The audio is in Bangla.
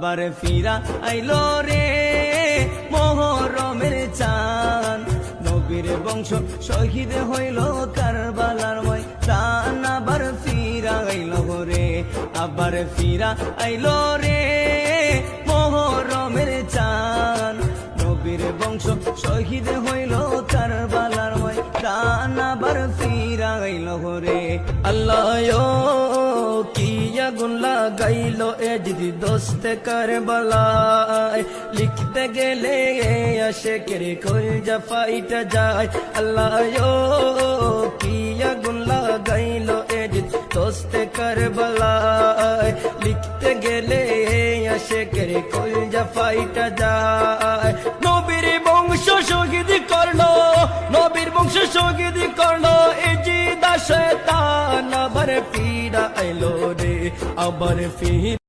আবার ফিরা আইলো রে মোহরমের চাঁদ, নবীর বংশ শহীদ হইল কারবালার ময়দান। আবার ফিরা আইলো রে, আবার ফিরা আইলো রে মোহরমের চাঁদ, নবীর বংশ শহীদ হইল কারবালার ময়দান। আবার ফিরা আইলো রে। আল্লাহ কি আগুন লাগাইলো এ যদি দোস্তে কারবালায়, লিখতে গেলে আশিকের কলজা ফাইটা যায়। আল্লাহ কি আগুন লাগাইলো এ যদি দোস্তে কারবালায়, লিখতে গেলে আশিকের কলজা ফাইটা যায়। নবীর বংশ শহীদ করলো, নবীর বংশ শহীদ করলো এ জিদা শয়তান। আবার ফিরা আইলো রে, আবার ফিরা